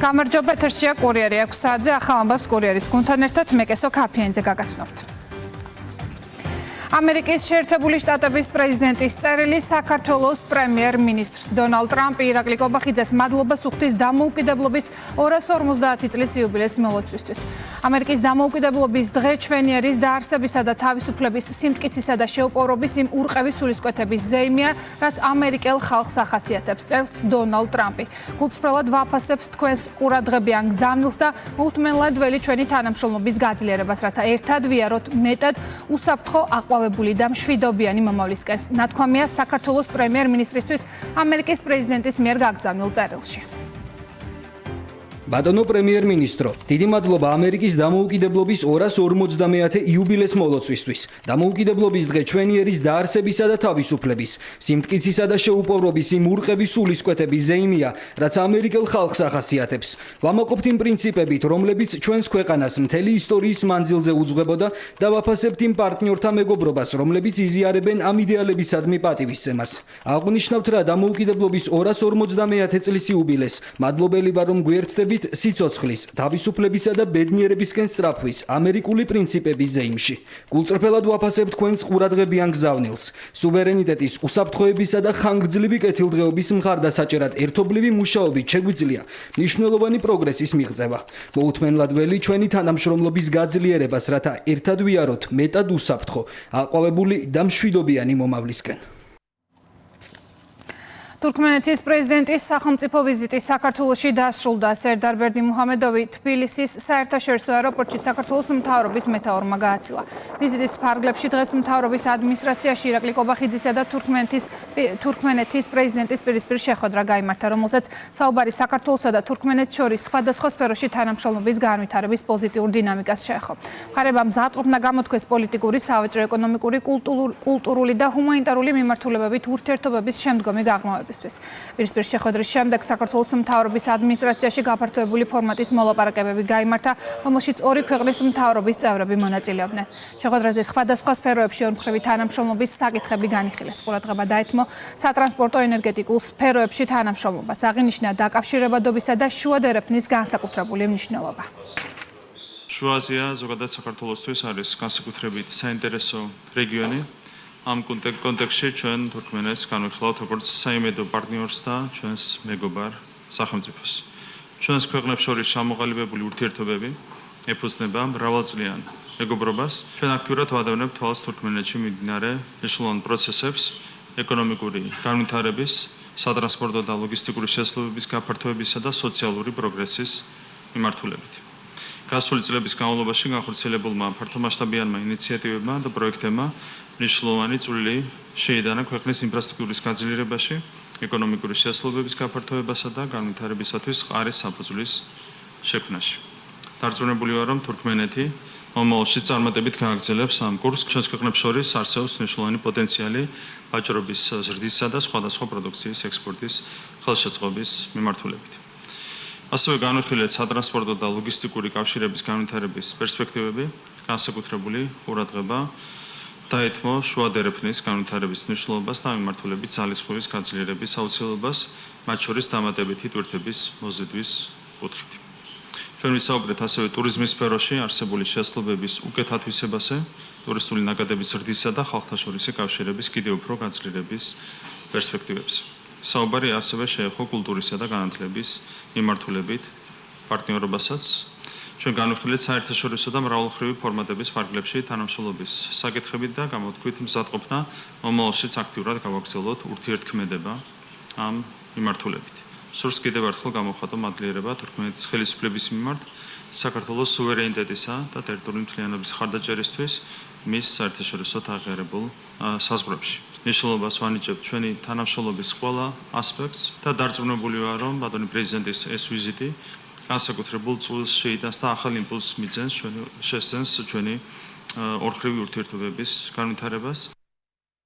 გამარჯობა, ეთერშია კურიერი 6 საათზე ახალ ამბავს კურიერის გუნდთან ერთად მეკესო კაფეინზე გაგაცნობთ. ამერიკის შეერთებული შტატების პრეზიდენტის წერილი საქართველოს პრემიერ-მინისტრს დონალდ ტრამპი ირაკლი კობახიძეს მადლობას უხდის დამოუკიდებლობის 250 წლის იუბილეს მოლოცვისთვის. ამერიკის დამოუკიდებლობის დღე ჩვენიერის დაარსებისა და თავისუფლების სიმტკიცისა და შეუპოვრობის იმ ურყევის სულისკვეთების ზეიმია, რაც ამერიკელ ხალხს ახასიათებს, წერს დონალდ ტრამპი. გულწრფელად ვაფასებს თქვენს ყურადღებიან გზავნილს და მოუთმენლად ველი ჩვენი თანამშრომლობის გაძლიერებას, რათა ერთად ვიაროთ მეტად უსაფრთხო აყვავებული და მშვიდობიანი მომავლისკენ. ნათქვამია საქართველოს პრემიერ-მინისტრისთვის ამერიკის პრეზიდენტის მიერ გაგზავნილ წერილში. ბატონო პრემიერ-მინისტრო, დიდი მადლობა ამერიკის დამოუკიდებლობის 250 იუბილეს მოლოცვისთვის. დამოუკიდებლობის დღე ჩვენიერის დაარსებისა და თავისუფლების, სიმტკიცისა და შეუპოვრობის იმ ურყევის სულისკვეთების ზეიმია, რაც ამერიკელ ხალხს ახასიათებს. ვამაყობთ იმ პრინციპებით, რომლებიც ჩვენს ქვეყანას მთელი ისტორიის მანძილზე უძღვებოდა და ვაფასებთ იმ პარტნიორთა მეგობრობას, რომლებიც იზიარებენ ამ იდეალებისადმი პატივისცემას. აღვნიშნავთ რა დამოუკიდებლობის 250 წლის იუბილეს. მადლობელი ვარ, რომ გვერდდებით სიცოცხლის, თავისუფლებისა და ბედნიერებისკენ სწრაფვის ამერიკული პრინციპების ზეიმში. გულწრფელად ვაფასებთ თქვენს ყურადღებიან გზავნილს. სუვერენიტეტის, უსაფრთხოებისა და ხანგრძლივი კეთილდღეობის მხარდასაჭერად ერთობლივი მუშაობით შეგვიძლია მნიშვნელოვანი პროგრესის მიღწევა. მოუთმენლად ველი ჩვენი თანამშრომლობის გაძლიერებას, რათა ერთად ვიაროთ მეტად უსაფრთხო, აყვავებული და მშვიდობიანი მომავლისკენ. თურქმენეთის პრეზიდენტის სახელმწიფო ვიზიტი საქართველოში დასრულდა. სერდარ ბერდიმუჰამედოვი თბილისის საერთაშორისო აეროპორტში საქართველოს მთავრობის მეთაურმა გააცილა. ვიზიტის ფარგლებში დღეს მთავრობის ადმინისტრაციაში ირაკლი კობახიძისა და თურქმენეთის პრეზიდენტის პირისპირ შეხვედრა გაიმართა, რომელზეც საუბარი საქართველოსა და თურქმენეთს შორის სხვადასხვა სფეროში თანამშრომლობის განვითარების პოზიტიურ დინამიკას შეეხო. მხარებამ მზადყოფნა გამოთქვეს პოლიტიკური, სავაჭრო, ეკონომიკური, კულტურული და ჰუმანიტარული მიმართულებებით ურთიერთობების შემდგომი გაღრმავება. პირისპირ შეხვედრის შემდეგ საქართველოს მთავრობის ადმინისტრაციაში გაფართოებული ფორმატის მოლაპარაკებები გაიმართა, რომელშიც ორი ქვეყნის მთავრობის წევრები მონაწილეობდნენ. შეხვედრაზე სხვადასხვა სფეროებში ორმხრივი თანამშრომლობის საკითხები განიხილეს. ყურადღება დაეთმო სატრანსპორტო ენერგეტიკულ სფეროებში თანამშრომლობას. აღინიშნა დაკავშირებადობისა და შუა დერეფნის განსაკუთრებული მნიშვნელობა. შუა აზია ზოგადად საქართველოსთვის არის განსაკუთრებით საინტერესო რეგიონი. ამ კონტექსტში ჩვენ თურქმენეთს განვიხილავთ როგორც საიმედო პარტნიორს და ჩვენს მეგობარ სახელმწიფოს. ჩვენს ქვეყნებს შორის ჩამოყალიბებული ურთიერთობები ეფუძნება მრავალწლიან მეგობრობას. ჩვენ აქტიურად ვადევნებთ თვალს თურქმენეთში მიმდინარე მნიშვნელოვან პროცესებს, ეკონომიკური განვითარების, სატრანსპორტო და ლოგისტიკური შესაძლებლობების გაფართოებისა და სოციალური პროგრესის მიმართულებით. გასული წლების განმავლობაში განხორციელებულმა ფართომასშტაბიანმა ინიციატივებმა და პროექტებმა მნიშვნელოვანი წვლილი შეიტანა ქვეყნის ინფრასტრუქტურის გაძლიერებაში, ეკონომიკური შესაძლებლობების გაფართოებასა და განვითარებისათვის ყარის საფუძვლის შექმნაში. დარწმუნებული ვარ, რომ თურქმენეთი მომავალში წარმატებით გააგრძელებს ამ კურსს. ჩვენს ქვეყნებს შორის არსებობს მნიშვნელოვანი პოტენციალი ვაჭრობის ზრდისა და სხვადასხვა პროდუქციის ექსპორტის ხელშეწყობის მიმართულებით. ასევე განვიხილეთ სატრანსპორტო და ლოგისტიკური კავშირების განვითარების პერსპექტივები, განსაკუთრებული ყურადღება დაეთმო შუა დერეფნის განვითარების მნიშვნელობას და მიმართულებით ძალისხმევის გაძლიერების აუცილებლობას, მათ შორის დამატებითი ტვირთების მოზიდვის კუთხით. ჩვენ ვისაუბრეთ ასევე ტურიზმის სფეროში არსებული შესაძლებლობების უკეთ ათვისებაზე, ტურისტული ნაკადების ზრდისა და ხალხთა შორისი კავშირების კიდევ უფრო გაძლიერების პერსპექტივებზე. საუბარი ასევე შეეხო კულტურისა და განათლების მიმართულებით პარტნიორობასაც. ჩვენ განვიხილეთ საერთაშორისო და მრავალმხრივი ფორმატების ფარგლებში თანამშრომლობის საკითხებით და გამოვთქვით მზადყოფნა მომავალშიც აქტიურად გავაგრძელოთ ურთიერთქმედება ამ მიმართულებით. სურს კიდევ ერთხელ გამოვხატო მადლიერება თურქმენეთის ხელისუფლების მიმართ საქართველოს სუვერენიტეტისა და ტერიტორიული მთლიანობის მხარდაჭერისთვის მის საერთაშორისო აღიარებულ საზღვრებში. მნიშვნელობას ვანიჭებთ ჩვენი თანამშრომლობის ყველა ასპექტს და დარწმუნებული ვარ, რომ ბატონი პრეზიდენტის ეს ვიზიტი განსაკუთრებულ წვლილს შეიტანს და ახალ იმპულსს მისცემს ჩვენი ორმხრივი ურთიერთობების განვითარებას.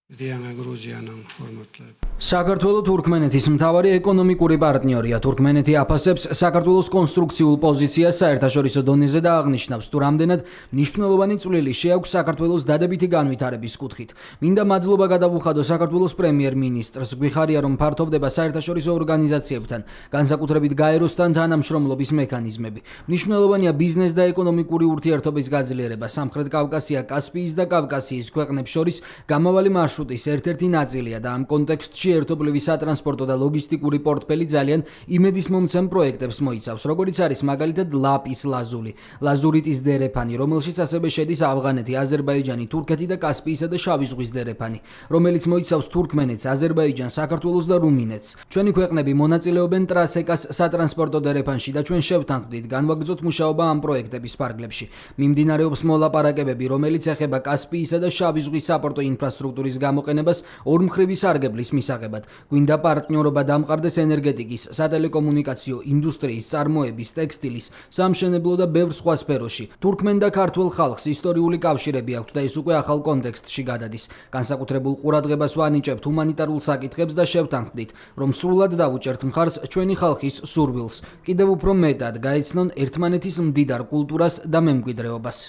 Gruzia nam formatleb. საქართველო თურქმენეთის მთავარი ეკონომიკური პარტნიორია. თურქმენეთი აფასებს საქართველოს კონსტრუქციულ პოზიციას საერთაშორისო დონეზე და აღნიშნავს, თუ რამდენად მნიშვნელოვანი წვლილი შეაქვს საქართველოს დადებითი განვითარების კუთხით. მინდა მადლობა გადავუხადო საქართველოს პრემიერ-მინისტრს. გვიხარია, რომ ფართოვდება საერთაშორისო ორგანიზაციებთან, განსაკუთრებით გაეროსთან თანამშრომლობის მექანიზმები. მნიშვნელოვანია ბიზნეს და ეკონომიკური ურთიერთობის გაძლიერება. სამხრეთ კავკასია კასპიის და კავკასიის ქვეყნებს შორის გამავალი მარშრუტის ერთ-ერთი ნაწილია და ამ კონტექსტში ერთობლივი სატრანსპორტო და ლოგისტიკური პორტფელი ძალიან იმედის მომცემ პროექტებს მოიცავს, როგორიც არის მაგალითად ლაპის ლაზული, ლაზურიტის დერეფანი, რომელშიც ასევე შედის ავღანეთი, აზერბაიჯანი, თურქეთი და კასპიისა და შავი ზღვის დერეფანი, რომელიც მოიცავს თურქმენეთს, აზერბაიჯანს, საქართველოს და რუმინეთს. ჩვენი ქვეყნები მონაწილეობენ ტრასეკას სატრანსპორტო დერეფანში და ჩვენ შევთანხმდით განვაგრძოთ მუშაობა ამ პროექტების ფარგლებში. მიმდინარეობს მოლაპარაკებები, რომელიც ეხება კასპიისა და შავი ზღვის საპორტო ინფრასტრუქტურის გამოყენებას ორმხრივი სარგებლის მისაღებად. გვინდა პარტნიორობა დამყარდეს ენერგეტიკის, სატელეკომუნიკაციო, ინდუსტრიის, წარმოების, ტექსტილის, სამშენებლო და ბევრ სხვა სფეროში. თურქმენ და ქართველ ხალხს ისტორიული კავშირები აქვთ და ის უკვე ახალ კონტექსტში გადადის. განსაკუთრებულ ყურადღებას ვანიჭებთ ჰუმანიტარულ საკითხებს და შევთანხმდით, რომ სრულად დავუჭერთ მხარს ჩვენი ხალხის სურვილს, კიდევ უფრო მეტად გაეცნონ ერთმანეთის მდიდარ კულტურას და მემკვიდრეობას.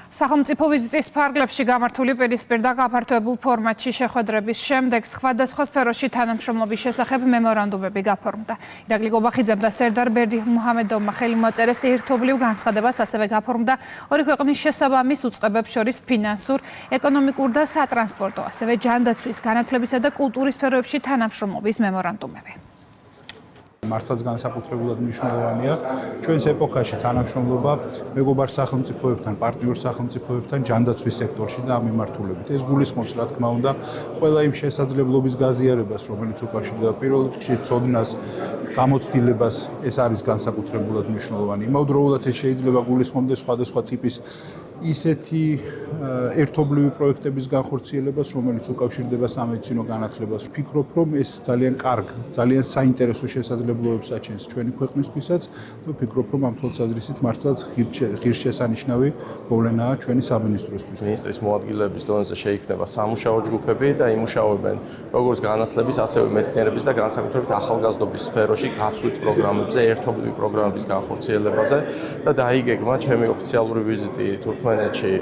სახელმწიფო ვიზიტის ფარგლებში გამართული პირისპირ და გაფართოებულ ფორმატში შეხვედრების შემდეგ სხვადასხვა სფეროში თანამშრომლობის შესახებ მემორანდუმები გაფორმდა. ირაკლი გობახიძემ და სერდარ ბერდიმუჰამედოვმა ხელი მოაწერეს ერთობლივ განცხადებას, ასევე გაფორმდა ორი ქვეყნის შესაბამის უწყებებს შორის ფინანსურ, ეკონომიკურ და სატრანსპორტო, ასევე ჯანდაცვის, განათლებისა და კულტურის სფეროებში თანამშრომლობის მემორანდუმები. მართლაც განსაკუთრებულად მნიშვნელოვანია ჩვენს ეპოქაში თანამშრომლობა მეგობარ სახელმწიფოებთან, პარტნიორ სახელმწიფოებთან ჯანდაცვის სექტორში და ამ მიმართულებით. ეს გულისხმობს, რა თქმა უნდა, ყველა იმ შესაძლებლობის გაზიარებას, რომელიც უკავშირდება პირველ რიგში ცოდნას, გამოცდილებას, ეს არის განსაკუთრებულად მნიშვნელოვანი. იმავდროულად ეს შეიძლება გულისხმობდეს სხვადასხვა ტიპის ისეთი ერთობლივი პროექტების განხორციელებას, რომელიც უკავშირდება სამედიცინო განათლებას. ვფიქრობ, რომ ეს ძალიან კარგ, ძალიან საინტერესო შესაძლებლობებს აჩენს ჩვენი ქვეყნისთვისაც და ვფიქრობ, რომ ამ თვალსაზრისით მართლაც ღირსშესანიშნავი მოვლენაა ჩვენი სამინისტროსთვის. მინისტრის მოადგილეების დონეზე შეიქმნება სამუშაო ჯგუფები და იმუშავებენ როგორც განათლების, ასევე მეცნიერების და განსაკუთრებით ახალგაზრდობის სფეროში გაცვლით პროგრამებზე, ერთობლივი პროგრამების განხორციელებაზე და დაიგეგმა ჩემი ოფიციალური ვიზიტი თურქმენეთში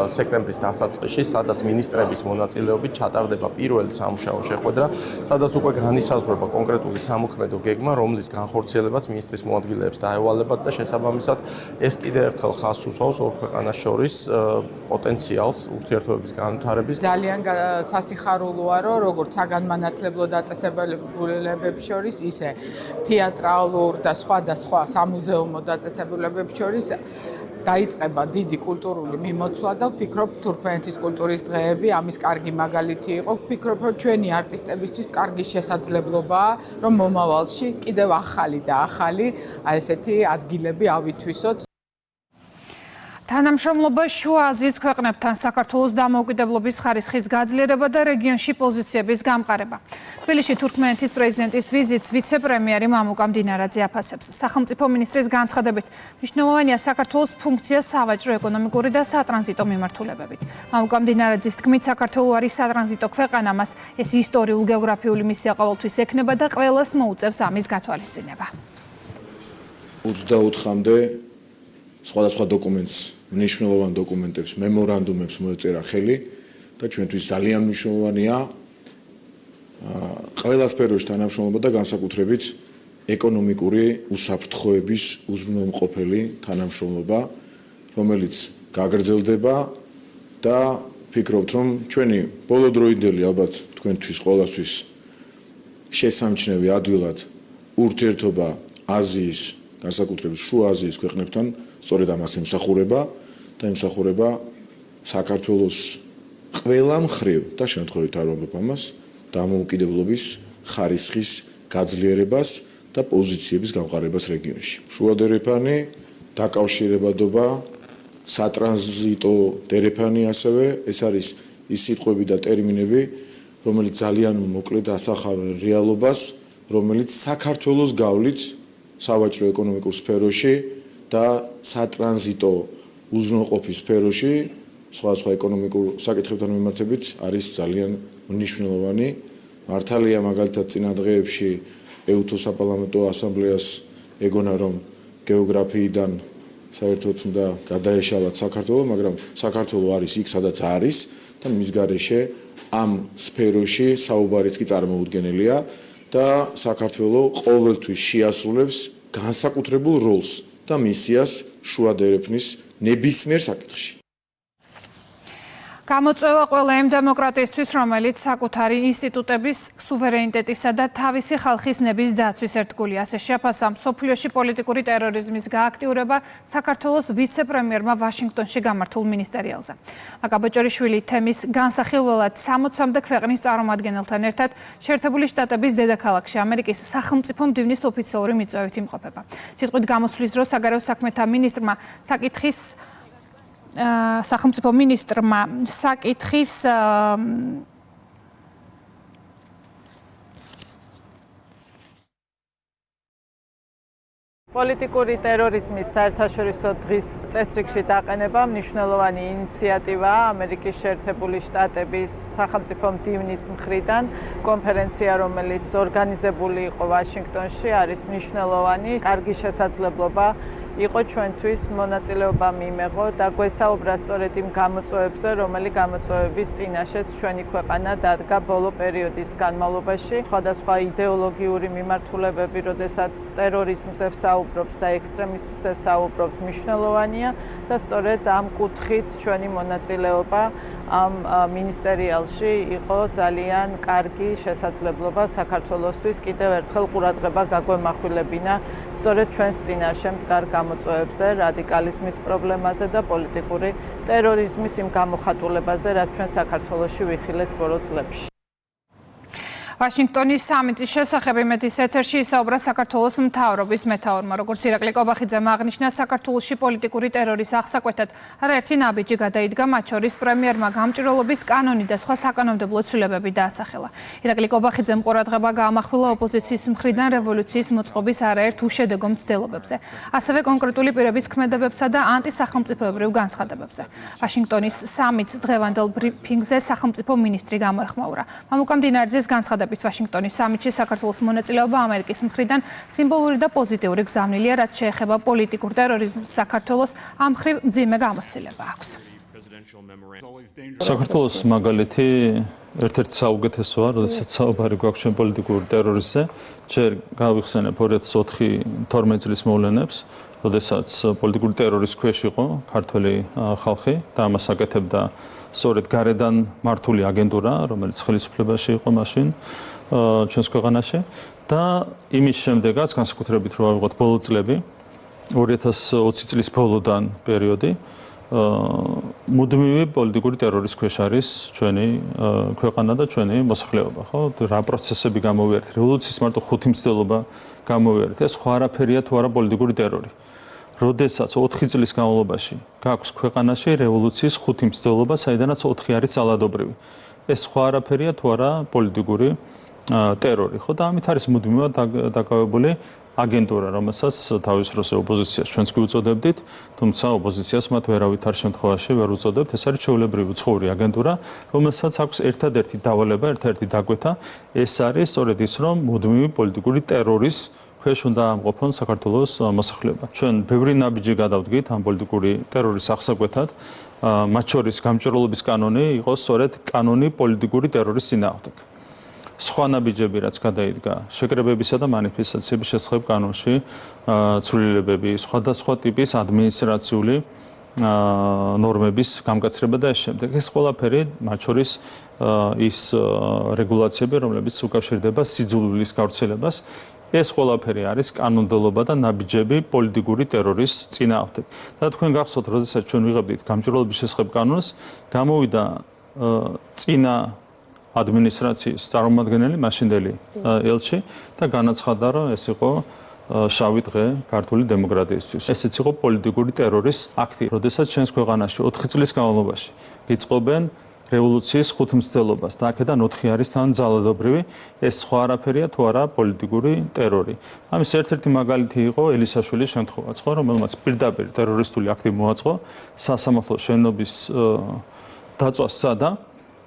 სექტემბრის დასაწყისში, სადაც მინისტრების მონაწილეობით ჩატარდება პირველი სამუშაო შეხვედრა, სადაც უკვე განისაზღვრება კონკრეტული სამოქმედო გეგმა, რომლის განხორციელებაც მინისტრის მოადგილეებს დაევალებათ და შესაბამისად ეს კიდევ ერთხელ ხაზს უსვავს ორ ქვეყანას შორის პოტენციალს ურთიერთობების განვითარების. ძალიან სასიხარულოა, რომ როგორც საგანმანათლებლო დაწესებულებებს შორის, ისე თეატრალურ და სხვა სამუზეუმო დაწესებულებებს შორის დაიწყება დიდი კულტურული მიმოცვლა და ვფიქრობ, თურქმენეთის კულტურის დღეები ამის კარგი მაგალითი იყო. ვფიქრობ, რომ ჩვენი არტისტებისთვის კარგი შესაძლებლობაა, რომ მომავალში კიდევ ახალი და ახალი ესეთი ადგილები ავითვისოთ. თანამშრომლობა შუა აზიის ქვეყნებთან საქართველოს დამოუკიდებლობის ხარისხის გაძლიერება და რეგიონში პოზიციების გამყარება. თბილისში თურქმენეთის პრეზიდენტის ვიზიტს ვიცე-პრემიერი მამუკა მდინარაძე აფასებს. სახელმწიფო მინისტრის განცხადებით, მნიშვნელოვანია საქართველოს ფუნქცია სავაჭრო, ეკონომიკური და სატრანზიტო მიმართულებებით. მამუკა მდინარაძის თქმით, საქართველო არის სატრანზიტო ქვეყანა, მას ეს ისტორიულ-გეოგრაფიული მისია ყოველთვის ექნება და ყველას მოუწევს ამის გათვალისწინება. 24-მდე სხვადასხვა დოკუმენტს, მნიშვნელოვან დოკუმენტებს, მემორანდუმებს მოეწერა ხელი და ჩვენთვის ძალიან მნიშვნელოვანია ყველა სფეროში თანამშრომლობა და განსაკუთრებით ეკონომიკური უსაფრთხოების უზრუნველყოფელი თანამშრომლობა, რომელიც გაგრძელდება და ვფიქრობთ, რომ ჩვენი ბოლოდროინდელი ალბათ თქვენთვის ყოველთვის შესამჩნევი ადვილად ურთიერთობა აზიის, განსაკუთრებით შუა აზიის ქვეყნებთან სწორედ ამას ემსახურება და ემსახურება საქართველოს ყველა მხრივ და შემთხვევით არ ვამბობ ამას დამოუკიდებლობის ხარისხის გაძლიერებას და პოზიციების გამყარებას რეგიონში. შუა დერეფანი, დაკავშირებადობა, სატრანზიტო დერეფანი ასევე ეს არის ის სიტყვები და ტერმინები, რომელიც ძალიან მოკლედ ასახავენ რეალობას, რომელიც საქართველოს გავლით სავაჭრო ეკონომიკურ სფეროში და სატრანზიტო უზრუნველყოფის სფეროში სხვადასხვა ეკონომიკურ საკითხებთან მიმართებით არის ძალიან მნიშვნელოვანი. მართალია მაგალითად წინა დღეებში EUTO საპარლამენტო ასამბლეას ეგონა რომ გეოგრაფიიდან საერთოდ უნდა გადაეშალათ საქართველო, მაგრამ საქართველო არის იქ, სადაც არის და მის გარეშე ამ სფეროში საუბარიც კი წარმოუდგენელია და საქართველო ყოველთვის შეასრულებს განსაკუთრებულ როლს და მისიას შუა ერეფნის ნებისმიერ საკითხში. გამოწვევა ყველა იმ დემოკრატიისთვის, რომელიც საკუთარი ინსტიტუტების სუვერენიტეტისა და თავისი ხალხის ნების დაცვის ერთგულია. ასე შეაფასა მსოფლიოში პოლიტიკური ტერორიზმის გააქტიურება საქართველოს ვიცე-პრემიერმა ვაშინგტონში გამართულ მინისტერიალზე. მაკაბოჭორიშვილი თემის განსახილველად 60-მდე ქვეყნის წარმომადგენელთან ერთად შეერთებული შტატების დედაქალაქში ამერიკის სახელმწიფო მდივნის ოფიციალური მიწვევით იმყოფება. სიტყვით გამოსვლის დროს საგარეო საქმეთა მინისტრმა სახელმწიფო მინისტრმა საკითხის პოლიტიკური ტერორიზმის საერთაშორისო დღის წესრიგში დაყენება მნიშვნელოვანი ინიციატივაა ამერიკის შეერთებული შტატების სახელმწიფო მდივნის მხრიდან. კონფერენცია, რომელიც ორგანიზებული იყო ვაშინგტონში, არის მნიშვნელოვანი, კარგი შესაძლებლობა იყო ჩვენთვის მონაწილეობა მიიღო და გვესაუბრა სწორედ იმ გამოწვევებზე, რომელი გამოწვევების წინაშეც ჩვენი ქვეყანა დადგა ბოლო პერიოდის განმავლობაში. სხვადასხვა იდეოლოგიური მიმართულებები, როდესაც ტერორიზმზე ვსაუბრობთ და ექსტრემიზმზე ვსაუბრობთ, მნიშვნელოვანია და სწორედ ამ კუთხით ჩვენი მონაწილეობა ამ მინისტერიალში იყო ძალიან კარგი შესაძლებლობა საქართველოსთვის კიდევ ერთხელ ყურადღება გაგვემახვილებინა სწორედ ჩვენს წინაშე მდგარ გამოწვევებზე, რადიკალიზმის პრობლემაზე და პოლიტიკური ტერორიზმის იმ გამოხატულებაზე, რაც ჩვენ საქართველოში ვიხილეთ ბოლო წლებში. ვაშინგტონის სამიტის შესახებ იმედის ეთერში ისაუბრა საქართველოს მთავრობის მეთაურმა. როგორც ირაკლი კობახიძემ აღნიშნა, საქართველოში პოლიტიკური ტერორის აღსაკვეთად არაერთი ნაბიჯი გადაიდგა, მათ შორის პრემიერმა გამჭვირვალობის კანონი და სხვა საკანონმდებლო ცვლილებები დაასახელა. ირაკლი კობახიძემ ყურადღება გაამახვილა ოპოზიციის მხრიდან რევოლუციის მოწყობის არაერთ უშედეგო მცდელობებზე, ასევე კონკრეტული პირების ქმედებებსა და ანტისახელმწიფოებრივ განცხადებებზე. ვაშინგტონის სამიტს დღევანდელ ბრიფინგზე სახელმწიფო მინისტრი გამოეხმაურა. მამუკა მდინარიძის განცხადება ვაშინგტონის სამიტში საქართველოს მონაწილეობა ამერიკის მხრიდან სიმბოლური და პოზიტიური გზავნილია, რაც შეეხება პოლიტიკურ ტერორიზმს საქართველოს ამ მხრივ მძიმე გამოცდილება აქვს. საქართველოს მაგალითი ერთ-ერთი საუკეთესოა, როდესაც საუბარი გვაქვს ჩვენ პოლიტიკურ ტერორიზმზე. ჯერ გავიხსენებ 2004-12 წლის მოვლენებს, როდესაც პოლიტიკური ტერორის ქვეშ იყო ქართველი ხალხი და ამას აკეთებდა სწორედ გარედან მართული აგენტურა, რომელიც ხელისუფლებაში იყო მაშინ ჩვენს ქვეყანაში და იმის შემდეგაც განსაკუთრებით რო ავიღოთ ბოლო წლები 2020 წლის ბოლოდან პერიოდი მუდმივი პოლიტიკური ტერორის ქვეშ არის ჩვენი ქვეყანა და ჩვენი მოსახლეობა, ხო? რა პროცესები გამოვიარეთ, რევოლუციის მარტო 5 მცდელობა გამოვიარეთ, ეს სხვა არაფერია თუ არა პოლიტიკური ტერორი. როდესაც 4 წლის განმავლობაში გაქვს ქვეყანაში რევოლუციის 5 მცდელობა, საიდანაც 4 არის ძალადობრივი. ეს სხვა არაფერია თუ არა პოლიტიკური ტერორი, ხო? და ამით არის მუდმივად დაკავებული აგენტურა, რომელსაც თავის დროს ოპოზიციას ჩვენც კი უწოდებდით, თუმცა ოპოზიციას მათ ვერავითარ შემთხვევაში ვერ უწოდებთ. ეს არის ჩვეულებრივი უცხოური აგენტურა, რომელსაც აქვს ერთადერთი დავალება, ერთადერთი დაკვეთა, ეს არის სწორედ ის, რომ მუდმივი პოლიტიკური ტერორის ქვეშ უნდა ამყოფონ საქართველოს მოსახლეობა. ჩვენ ბევრი ნაბიჯი გადავდგით ამ პოლიტიკური ტერორის აღსაკვეთად, მათ შორის გამჭვირვალობის კანონი იყო სწორედ კანონი პოლიტიკური ტერორის წინააღმდეგ. სხვა ნაბიჯები, რაც გადაიდგა შეკრებებისა და მანიფესტაციების შესახებ კანონში, ცვლილებები, სხვადასხვა ტიპის ადმინისტრაციული ნორმების გამკაცრება და ეს შემდეგ. ეს ყველაფერი, მათ შორის ის რეგულაციები, რომლებიც უკავშირდება სიძულვილის გავრცელებას, ეს ყველაფერი არის კანონმდებლობა და ნაბიჯები პოლიტიკური ტერორის წინააღმდეგ. და თქვენ გახსოვთ, როდესაც ჩვენ ვიღებდით გამჭვირვალობის შესახებ კანონს, გამოვიდა წინა ადმინისტრაციის წარმომადგენელი მაშინდელი ელჩი და განაცხადა, რომ ეს იყო შავი დღე ქართული დემოკრატიისთვის. ესეც იყო პოლიტიკური ტერორის აქტი. როდესაც ჩვენს ქვეყანაში 4 წლის განმავლობაში იწყობენ რევოლუციის ხუთმცდელობას და აქედან 4 არის თან ძალადობრივი, ეს სხვა არაფერია თუ არა პოლიტიკური ტერორი. ამის ერთ-ერთი მაგალითი იყო ელისაშვილის შემთხვევაც, ხო, რომელმაც პირდაპირ ტერორისტული აქტი მოაწყო სასამართლო შენობის დაწვას სცადა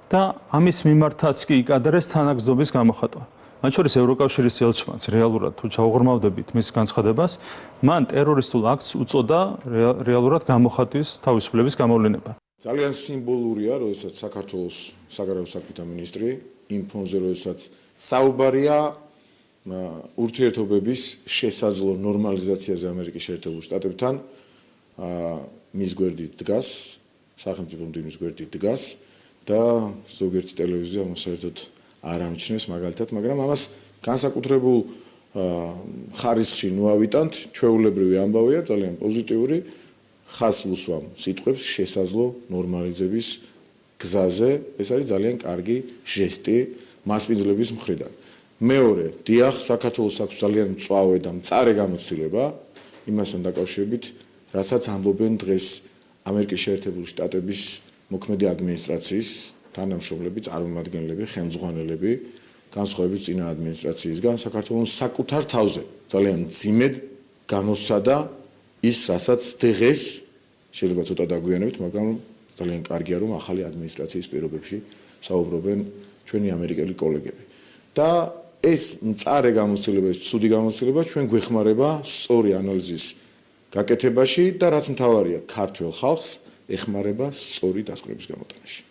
და ამის მიმართაც კი იკადრეს თანაგზნობის გამოხატვა. მათ შორის ევროკავშირის ელჩმანს რეალურად თუ ჩაუღრმავდებით მის განცხადებას, მან ტერორისტულ აქტს უწოდა რეალურად გამოხატვის თავისუფლების გამოვლინება. ძალიან სიმბოლურია, როდესაც საქართველოს საგარეო საქმეთა მინისტრი იმ ფონზე, როდესაც საუბარია ურთიერთობების შესაძლო ნორმალიზაციაზე ამერიკის შეერთებულ შტატებთან, მის გვერდით დგას, სახელმწიფო მდივნის გვერდით დგას და ზოგიერთი ტელევიზია მას საერთოდ არ ამჩნევს მაგალითად, მაგრამ ამას განსაკუთრებულ ხარისხში ნუავიტანთ, ჩვეულებრივი ამბავია, ძალიან პოზიტიური. ხაზს უსვამ სიტყვებს შესაძლო ნორმალიზების გზაზე, ეს არის ძალიან კარგი ჟესტი მასპინძლების მხრიდან. მეორე, დიახ, საქართველოს აქვს ძალიან მწვავე და მწარე გამოცდილება იმასთან დაკავშირებით, რასაც ამბობენ დღეს ამერიკის შეერთებული შტატების მოქმედი ადმინისტრაციის თანამშრომლები, წარმომადგენლები, ხელმძღვანელები, განსხვავებით წინა ადმინისტრაციისგან, საქართველოს საკუთარ თავზე ძალიან მძიმედ გამოსცადა ის, რასაც დღეს შეიძლება ცოტა დაგვიანებით, მაგრამ ძალიან კარგია, რომ ახალი ადმინისტრაციის პირობებში საუბრობენ ჩვენი ამერიკელი კოლეგები. და ეს მწარე გამოცდილება, ეს ცუდი გამოცდილება ჩვენ გვეხმარება სწორი ანალიზის გაკეთებაში და რაც მთავარია, ქართველ ხალხს ეხმარება სწორი დასკვნების გამოტანაში.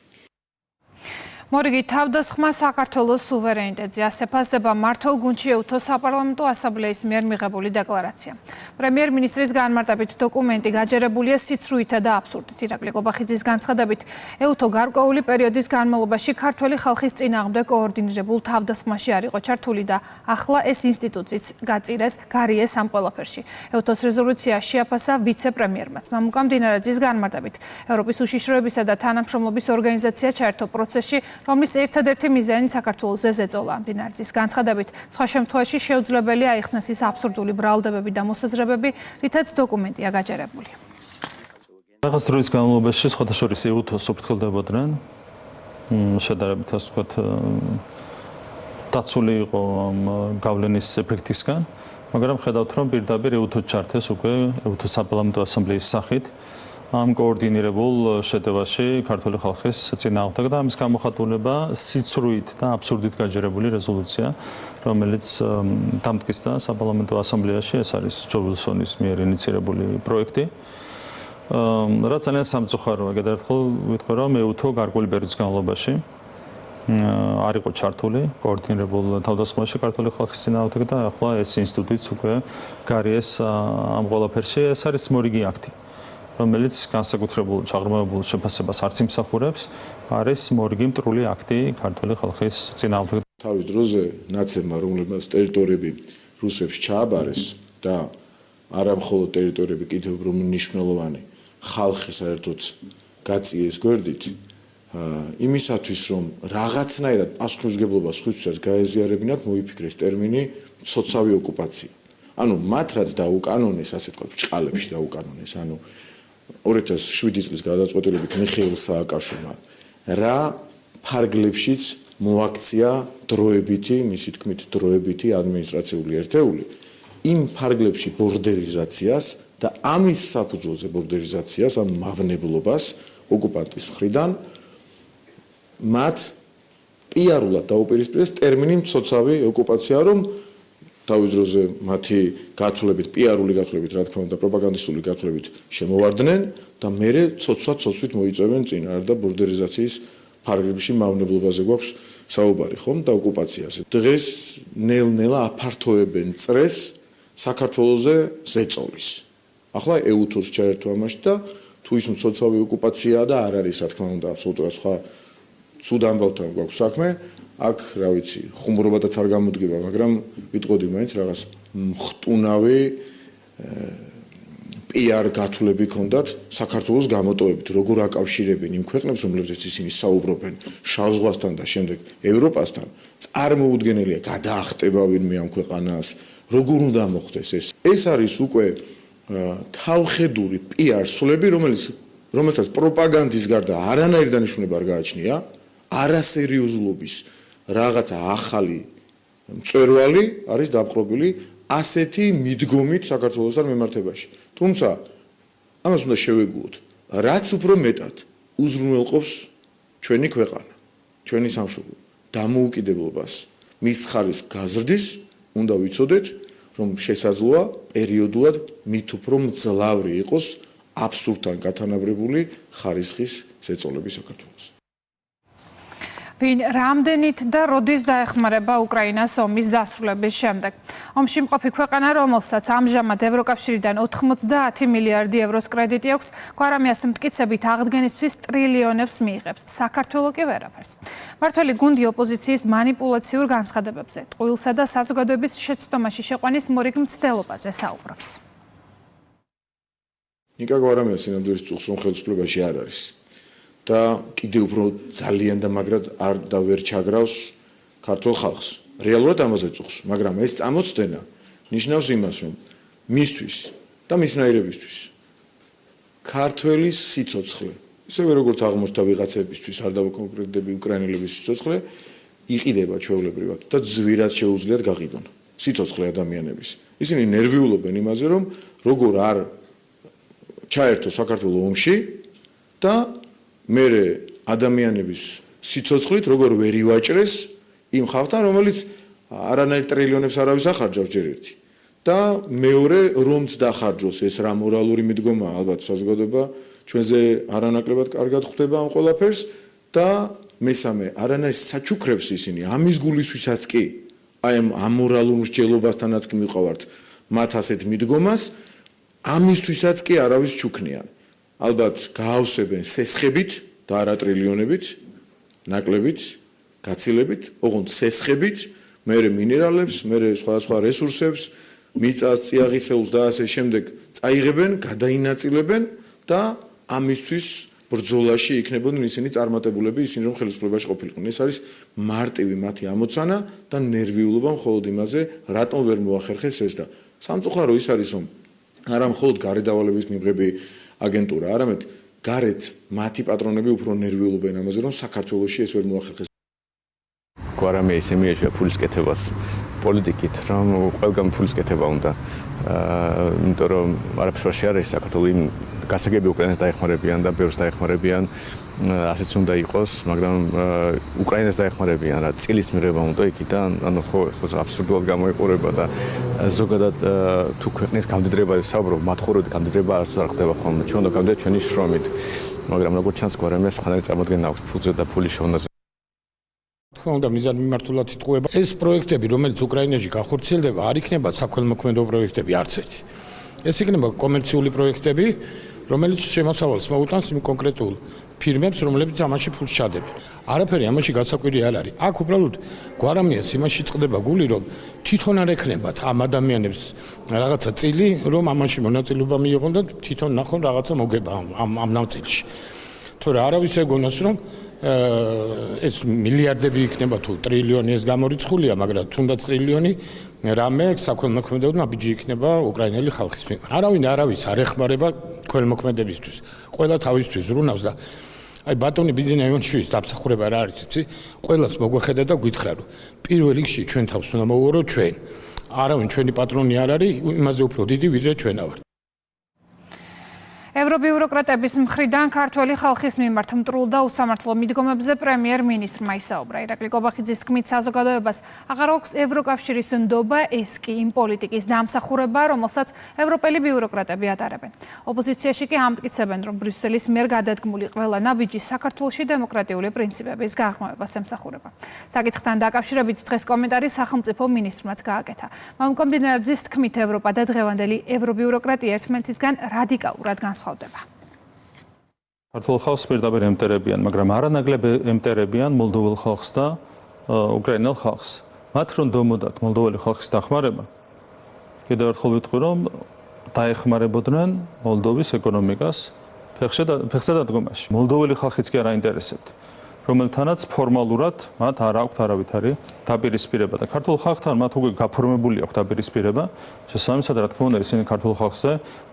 მორიგი თავდასხმა საქართველოს სუვერენიტეტზე ასე ფასდება მმართველ გუნდში ეუთო საპარლამენტო ასამბლეის მიერ მიღებული დეკლარაცია. პრემიერ-მინისტრის განმარტებით დოკუმენტი გაჯერებულია სიცრუითა და აბსურდით. ირაკლი ყობახიძის განცხადებით, ეუთო გარკვეული პერიოდის განმავლობაში ქართველი ხალხის წინააღმდეგ კოორდინირებულ თავდასხმაში არ იყო ჩართული და ახლა ეს ინსტიტუციც გაწირეს, გარიეს ამ ყველაფერში. ეუთოს რეზოლუცია შეაფასა ვიცე-პრემიერმაც. მამუკა მდინარაძის განმარტებით, ევროპის უშიშროებისა და თანამშრომლობის ორგანიზაცია ჩაერთო პროცესში, რომლის ერთადერთი მიზანი საქართველოს ზეწოლა. მდინარაძის განცხადებით, სხვა შემთხვევაში შეუძლებელია აიხსნას ის აბსურდული ბრალდებები და მოსაზრებები, რითაც დოკუმენტია გაჯერებული. რაღაც დროის განმავლობაში სხვათა შორის ეუთოს უფრთხილდებოდნენ, შედარებით ასე ვთქვათ, დაცული იყო ამ გავლენის ეფექტისგან, მაგრამ ხედავთ, რომ პირდაპირ ეუთოს ჩართეს უკვე ეუთოს საპარლამენტო ასამბლეის სახით. ამ კოორდინირებულ შეტევაში ქართული ხალხის წინააღმდეგ და ამის გამოხატულება სიცრუით და აბსურდით გაჯერებული რეზოლუცია, რომელიც დამტკიცდა საპარლამენტო ასამბლეაში, ეს არის ჯო ვილსონის მიერ ინიცირებული პროექტი. რაც ძალიან სამწუხაროა, გადაერთხელ ვიტყვი, რომ ეუთო გარკვეული პერიოდის განმავლობაში არ იყო ჩართული კოორდინირებულ თავდასხმაში ქართული ხალხის წინააღმდეგ და ახლა ეს ინსტიტუტიც უკვე გარიეს ამ ყველაფერში, ეს არის მორიგი აქტი, რომელიც განსაკუთრებულ ჩაღრმავებულ შეფასებას არც იმსახურებს, არის მორიგი მტრული აქტი ქართული ხალხის წინააღმდეგ. თავის დროზე ნაცებმა, რომლებმაც ტერიტორიები რუსებს ჩააბარეს და არა მხოლოდ ტერიტორიები, კიდევ უფრო მნიშვნელოვანი ხალხი საერთოდ გაწიეს გვერდით, იმისათვის, რომ რაღაცნაირად პასუხისმგებლობა სხვისთვისაც გაეზიარებინათ, მოიფიქრეს ტერმინი მცოცავი ოკუპაცია. ანუ მათ რაც დაუკანონეს, ასე ვთქვათ, ბრჭყალებში დაუკანონეს, ანუ 2007 წლის გადაწყვეტილებით მიხეილ სააკაშვილმა რა ფარგლებშიც მოაქცია დროებითი, მისი თქმით, დროებითი ადმინისტრაციული ერთეული იმ ფარგლებში ბორდერიზაციას და ამის საფუძველზე ბორდერიზაციას, ამ მავნებლობას ოკუპანტის მხრიდან მათ პიარულად დაუპირისპირეს ტერმინი მცოცავი ოკუპაცია, რომ თავის დროზე მათი გათვლებით, პიარული გათვლებით, რა თქმა უნდა, პროპაგანდისტული გათვლებით შემოვარდნენ და მერე ცოცვა-ცოცვით მოიწევენ წინ არ და ბორდერიზაციის ფარგლებში მავნებლობაზე გვაქვს საუბარი, ხომ და ოკუპაციაზე. დღეს ნელ-ნელა აფართოებენ წრეს საქართველოზე ზეწოლის. ახლა ეუთოს ჩაერთო ამაში და თუ ის მცოცავი ოკუპაციაა და არ არის, რა თქმა უნდა, აბსოლუტურად სხვა ცუდ ამბავთან გვაქვს საქმე. აქ, რა ვიცი, ხუმრობადაც არ გამოდგება, მაგრამ ვიტყოდი მაინც რაღაც მხტუნავი PR გათვლები ქონდათ საქართველოს გამოტოვებით, როგორ აკავშირებენ იმ ქვეყნებს, რომლებზეც ისინი საუბრობენ შავ ზღვასთან და შემდეგ ევროპასთან, წარმოუდგენელია გადაახტება ვინმე ამ ქვეყანას, როგორ უნდა მოხდეს ეს. ეს არის უკვე თავხედური PR სულები, რომელიც რომელსაც პროპაგანდის გარდა არანაირი დანიშნულება არ გააჩნია, არასერიოზულობის რაღაცა ახალი მწვერვალი არის დაპყრობილი ასეთი მიდგომით საქართველოსთან მიმართებაში. თუმცა ამას უნდა შევეგუოთ, რაც უფრო მეტად უზრუნველყოფს ჩვენი ქვეყანა, ჩვენი სამშობლო დამოუკიდებლობას, მის ხარისხს გაზრდის, უნდა ვიცოდეთ, რომ შესაძლოა პერიოდულად მით უფრო მძლავრი იყოს აბსურდთან გათანაბრებული ხარისხის ზეწოლები საქართველოს. ვინ რამდენით და როდის დაეხმარება უკრაინას ომის დასრულების შემდეგ. ომში მყოფი ქვეყანა, რომელსაც ამჟამად ევროკავშირიდან 90 მილიარდი ევროს კრედიტი აქვს, გვარამიას მტკიცებით აღდგენისთვის ტრილიონებს მიიღებს. საქართველო კი ვერაფერს. მართველი გუნდი ოპოზიციის მანიპულაციურ განცხადებებზე, ტყუილსა და საზოგადოების შეცდომაში შეყვანის მორიგ მცდელობაზე საუბრობს. ნიკა გვარამიას ინამდვილის წუხს რომ ხელისუფლებაში არ არის. და კიდევ უფრო ძალიან და მაგრად არ და ვერ ჩაგრავს ქართულ ხალხს. რეალურად ამაზე წუხს, მაგრამ ეს წამოწდენა ნიშნავს იმას, რომ მისთვის და მისნაირებისთვის ქართველის სიცოცხლე, ისევე როგორც აღმოჩნდა ვიღაცებისთვის, არ დავკონკრეტდები უკრაინელების სიცოცხლე, იყიდება ჩვეულებრივად და ძვირად შეუძლიათ გაყიდონ სიცოცხლე ადამიანების. ისინი ნერვიულობენ იმაზე, რომ როგორ არ ჩაერთო საქართველოს ომში და მე ადამიანების სიცოცხლით როგორ ვერ ივაჭრეს იმ ხალხთან, რომელიც არანაირ ტრილიონებს არავის ახარჯავს ჯერ ერთი. და მეორე რომც დახარჯოს ეს რა მორალური მიდგომაა, ალბათ საზოგადოება ჩვენზე არანაკლებად კარგად ხვდება ამ ყველაფერს და მესამე არანაირ საჩუქრებს ისინი ამის გულისთვისაც კი აი ამ ამორალურ მსჯელობასთანაც კი მიყავართ მათ ასეთ მიდგომას ამისთვისაც კი არავის ჩუქნიან. ალბათ გაავსებენ სესხებით და არა ტრილიონებით, ნაკლებით, გაცილებით, ოღონდ სესხებით, მერე მინერალებს, მერე სხვადასხვა რესურსებს, მიწას, წიაღისეულს და ასე შემდეგ წაიღებენ, გადაინაწილებენ და ამისთვის ბრძოლაში იქნებოდნენ ისინი წარმატებულები, ისინი რომ ხელისუფლებაში ყოფილიყვნენ. ეს არის მარტივი მათი ამოცანა და ნერვიულობა მხოლოდ იმაზე, რატომ ვერ მოახერხეს ეს და სამწუხარო ის არის, რომ არა მხოლოდ გარედავალების მიღები აგენტურა, არამედ გარეთ მათი პატრონები უფრო ნერვიულობენ ამაზე, რომ საქართველოში ეს ვერ მოახერხეს. გვარამია ისე მიეშვა ფულის კეთებას პოლიტიკით, რომ ყველგან ფულის კეთება უნდა. იმიტომ რომ არაფერში არ არის საქართველოს იმ გასაგები უკრაინას დაეხმარებიან და ბევრს დაეხმარებიან, ასეც უნდა იყოს, მაგრამ უკრაინას დაეხმარებიან რა წილის მიღება უნდა იქიდან, ანუ ხო აბსურდულად გამოიყურება და ზოგადად თუ ქვეყნის გამდიდრებაზე საუბრობ, მათხოვრად გამდიდრება არც არ ხდება ხოლმე. ჩვენ უნდა გავდეთ ჩვენი შრომით, მაგრამ როგორც ჩანს გვარამიას ხანარი წარმოადგენა აქვს ფულზე და ფულის შოვნაზე. თქმა უნდა მიზანმიმართულად იტყუება ეს პროექტები, რომელიც უკრაინაში გახორციელდება, არ იქნება საქველმოქმედო პროექტები არც ერთი. ეს იქნება კომერციული პროექტები, რომელიც შემოსავალს მოუტანს იმ კონკრეტულ ფირმებს, რომლებიც ამაში ფულს ჩადებენ. არაფერი ამაში გასაკვირი არ არის. აქ უბრალოდ გვარამიას იმაში წყდება გული, რომ თვითონ არ ექნებათ ამ ადამიანებს რაღაცა წილი, რომ ამაში მონაწილეობა მიიღონ და თვითონ ნახონ რაღაცა მოგება ამ ნაწილში. თორე არავის ეგონას, რომ ეს მილიარდები იქნება თუ ტრილიონი ეს გამორიცხულია, მაგრამ თუნდაც ტრილიონი რამე საქველმოქმედო ნაბიჯი იქნება უკრაინელი ხალხის მიმართ. არავის არ ეხმარება ქველმოქმედებისთვის. ყველა თავისთვის ზრუნავს და აი ბატონი ბიზნეს ევანშვილის დამსახურება რა არის, იცი? ყველას მოგვეხედა და გითხრა, რომ პირველ რიგში ჩვენ თავს უნდა მოვუარო ჩვენ. არავინ ჩვენი პატრონი არ არის, იმაზე უფრო დიდი ვიდრე ჩვენა ვართ. ევრობიუროკრატების მხრიდან ქართველი ხალხის მიმართ მტრულ და უსამართლო მიდგომებზე პრემიერ-მინისტრმა ისაუბრა. ირაკლი კობახიძის თქმით, საზოგადოებას აღარ აქვს ევროკავშირის ნდობა, ეს კი იმ პოლიტიკის დამსახურება, რომელსაც ევროპელი ბიუროკრატები ატარებენ. ოპოზიციაში კი ამტკიცებენ, რომ ბრიუსელის მიერ გადადგმული ყველა ნაბიჯი საქართველოში დემოკრატიული პრინციპების გაღრმავებას ემსახურება. საკითხთან დაკავშირებით დღეს კომენტარი სახელმწიფო მინისტრმაც გააკეთა. მამუკომბინარაძის თქმით, ევროპა და დღევანდელი ევრობიუროკრატია ერთმანეთისგან რადიკალურად განსხვავდება. ქართულ ხალხს პირდაპირ ემტერებიან, მაგრამ არანაკლებ ემტერებიან მოლდოվել ხალხს და უკრაინელ ხალხს. მათ რომ დომოდათ მოლდოველი ხალხის დახმარება, კიდევ ერთხელ ვიტყვი, რომ დაეხმარებოდნენ მოლდოვის ეკონომიკას ფეხსა დადგომაში. მოლდოველი ხალხიც კი არ აინტერესებთ. რომელთანაც ფორმალურად მათ არ აქვთ არავითარი დაპირისპირება და ქართულ ხალხთან მათ უკვე გაფორმებული აქვს დაპირისპირება. შესაბამისად, რა თქმა უნდა, ისინი ქართულ ხალხზე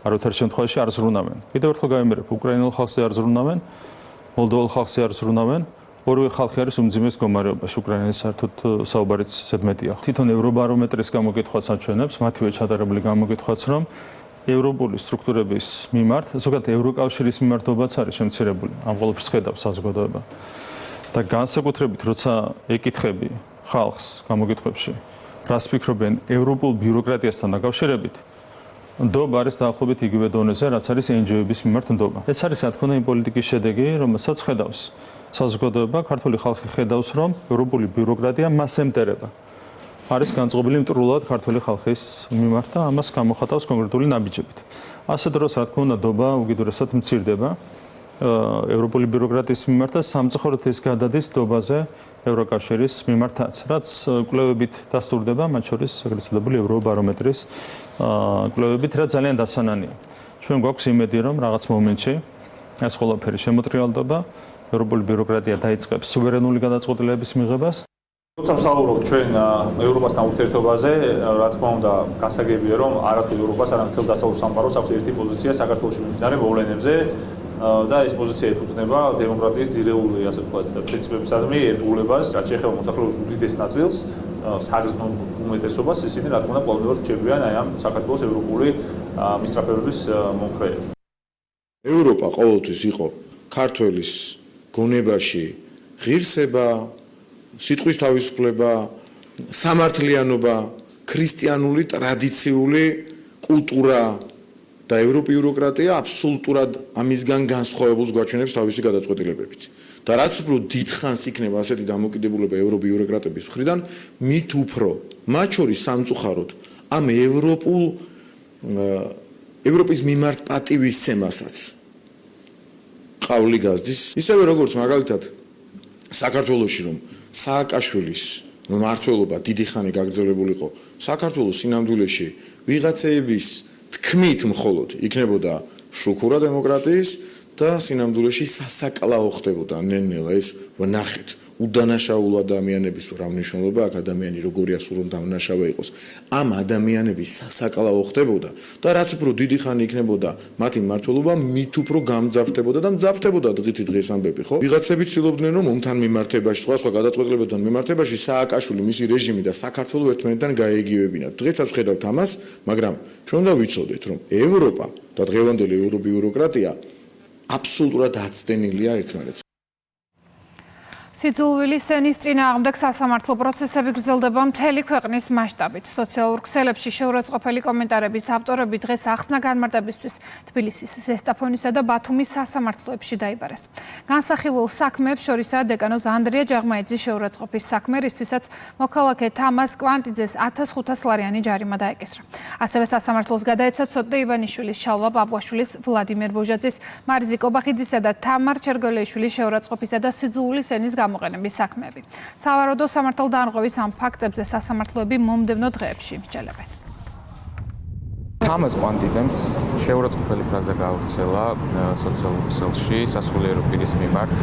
არავითარ შემთხვევაში არ ზრუნავენ. კიდევ ერთხელ გავიმერებ, უკრაინულ ხალხზე არ ზრუნავენ, მოლდოვალ ხალხზე არ ზრუნავენ. ორივე ხალხი არის უმძიმეს მდგომარეობაში, უკრაინის საერთოდ საუბარიც ზედმეტია. თვითონ ევრობარომეტრის გამოკითხვაც აჩვენებს, მათივე ჩატარებული გამოკითხვაც, რომ ევროპული სტრუქტურების მიმართ, ზოგადად ევროკავშირის მიმართობაც არის შემცირებული. ამ ყველაფერს ხედავს საზოგადოება. და განსაკუთრებით, როცა ეკითხები ხალხს გამოკითხვებში, რას ფიქრობენ ევროპულ ბიუროკრატიასთან დაკავშირებით, ნდობა არის დაახლოებით იგივე დონეზე, რაც არის NGO-ების მიმართ ნდობა. ეს არის, რა თქმა უნდა, იმ პოლიტიკის შედეგი, რომელსაც ხედავს საზოგადოება, ქართული ხალხი ხედავს, რომ ევროპული ბიუროკრატია მას ემტერება. არის განწყობილი მტრულად ქართული ხალხის მიმართ და ამას გამოხატავს კონკრეტული ნაბიჯებით. ასე დროს, რა თქმა უნდა, ნდობა უკიდურესად მცირდება ევროპული ბიუროკრატიის მიმართ და სამწუხაროდ ის გადადის ნდობაზე ევროკავშირის მიმართაც, რაც კვლევებით დასტურდება, მათ შორის ეგრეთ წოდებული ევრობარომეტრის კვლევებით, რაც ძალიან დასანანია. ჩვენ გვაქვს იმედი, რომ რაღაც მომენტში ეს ყველაფერი შემოტრიალდება, ევროპული ბიუროკრატია დაიწყებს სუვერენული გადაწყვეტილების მიღებას. როცა ვსაუბრობთ ჩვენ ევროპასთან ურთიერთობაზე, რა თქმა უნდა, გასაგებია, რომ არათუ ევროპას, არამედ მთელ დასავლურ სამყაროს აქვს ერთი პოზიცია საქართველოში მიმდინარე მოვლენებზე და ეს პოზიცია ეფუძნება დემოკრატიის ძირეული, ასე ვთქვათ, პრინციპებისადმი ერთგულებას, რაც შეეხება მოსახლეობის უდიდეს ნაწილს, საგრძნო უმეტესობას, ისინი რა თქმა უნდა კვლავ რჩებიან აი ამ საქართველოს ევროპული მისწრაფებების მომხრე. ევროპა ყოველთვის იყო ქართველის გონებაში ღირსება, სიტყვის თავისუფლება, სამართლიანობა, ქრისტიანული ტრადიციული კულტურა და ევროპიუროკრატია აბსოლუტურად ამისგან განსხვავებულს გვაჩვენებს თავისი გადაწყვეტილებებით. და რაც უფრო დიდხანს იქნება ასეთი დამოკიდებულება ევროპიუროკრატების მხრიდან, მით უფრო მათ შორის სამწუხაროდ ამ ევროპის მიმართ პატივისცემასაც ყავლი გაზდის. ისევე როგორც მაგალითად საქართველოში რომ სააკაშვილის მმართველობა დიდი ხანი გაგრძელებული იყო, საქართველოს სინამდვილეში ვიღაცეების თქმით მხოლოდ იქნებოდა შუქურა დემოკრატიის და სინამდვილეში სასაკლაო ხდებოდა ნელ-ნელა ეს ვნახეთ. უდანაშაულო ადამიანების რა მნიშვნელობა აქ ადამიანი როგორია სულ რომ დამნაშავე იყოს. ამ ადამიანების სასაკლაო ხდებოდა და რაც უფრო დიდი ხანი იქნებოდა მათი მმართველობა, მით უფრო გამძაფრდებოდა და მძაფრდებოდა დღის ამბები, ხო? ვიღაცები ცდილობდნენ რომ ომთან მიმართებაში, სხვა გადაწყვეტილებებთან მიმართებაში სააკაშვილი, მისი რეჟიმი და საქართველო ერთმანეთთან გაეგივებინათ. დღესაც ვხედავთ ამას, მაგრამ ჩვენ უნდა ვიცოდეთ, რომ ევროპა და დღევანდელი ევრობიუროკრატია აბსოლუტურად აცდენილია ერთმანეთს. სიძულვილის ენის წინააღმდეგ სასამართლო პროცესები გრძელდება მთელი ქვეყნის მასშტაბით. სოციალურ ქსელებში შეურაცხყოფელი კომენტარების ავტორები დღეს ახსნა განმარტებისთვის თბილისის, ზესტაფონისა და ბათუმის სასამართლოებში დაიბარეს. განსახილულ საქმეებს შორისაა დეკანოზ ანდრია ჯაღმაიძის შეურაცხყოფის საქმე, რისთვისაც მოქალაქე თამას კვანტიძეს 1500 ლარიანი ჯარიმა დაეკისრა. ასევე სასამართლოს გადაეცა ცოტნე ივანიშვილის, შალვა ბაბუაშვილის, ვლადიმერ ბოჟაძის, მარიზი კობახიძისა და თამარ ჩერგოლეიშვილის შეურაცხყოფისა და სიძულვილის ენის გამოყენების საქმეები. სავარაუდო სამართალდაანღავის ამ ფაქტებზე სასამართლოები მომდევნო დღეებში მსჯელებენ. თამას კვანტიძემ შეურაცხყოფელი ფრაზა გაავრცელა სოციალურ ქსელში სასულიერო პირის მიმართ.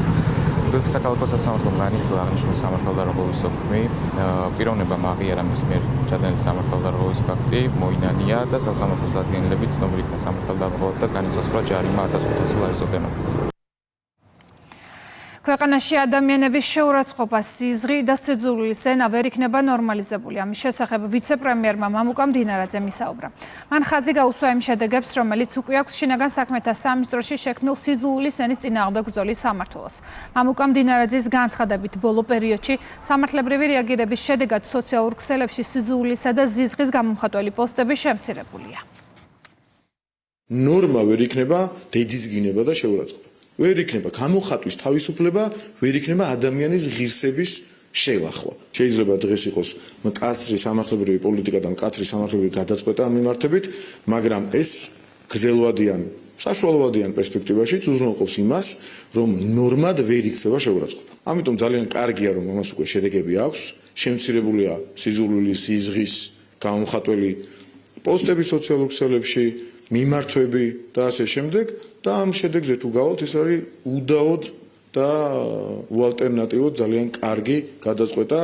საქართველოს სასამართლომ განიხილა აღნიშნული სამართალდაანღავის საქმე, პიროვნებამ აღიარა მის მიერ ჩადენილი სამართალდაანღავის ფაქტი, მოინანია და სასამართლოს ადგილები ცნობილი იქნა სამართალდაანღავად და განისაზღვრა ჯარიმა 1500 ლარის ოდენობით. ქვეყანაში ადამიანების შეურაცხყოფა, სიზღი და სიძულვილის ენა ვერ იქნება ნორმალიზებული. ამის შესახებ ვიცე-პრემიერმა მამუკა მდინარაძემ ისაუბრა. მან ხაზი გაუსვა იმ შედეგებს, რომელიც უკვე აქვს შინაგან საქმეთა სამინისტროში შექმნილ სიძულვილის ენის წინააღმდეგ ბრძოლის სამმართველოს. მამუკა მდინარაძის განცხადებით, ბოლო პერიოდში სამართლებრივი რეაგირების შედეგად სოციალურ ქსელებში სიძულვილისა და ზიზღის გამომხატველი პოსტები შემცირებულია. ნორმა ვერ იქნება დედის გინება და შეურაცხყოფა. ვერ იქნება გამოხატვის თავისუფლება, ვერ იქნება ადამიანის ღირსების შელახვა. შეიძლება დღეს იყოს მკაცრი სამართლებრივი პოლიტიკა და მკაცრი სამართლებრივი გადაწყვეტა ამ მიმართებით, მაგრამ ეს გრძელვადიან, საშუალოვადიან პერსპექტივაში უზრუნველყოფს იმას, რომ ნორმად ვერ იქცევა შეურაცხყოფა. ამიტომ ძალიან კარგია, რომ ამას უკვე შედეგები აქვს, შემცირებულია სიძულვილის, სიზღის გამომხატველი პოსტები სოციალურ ქსელებში, მიმართვები და ასე შემდეგ. და ამ შედეგზე თუ გავალთ, ეს არის უდაოდ და უალტერნატივო ძალიან კარგი გადაწყვეტა.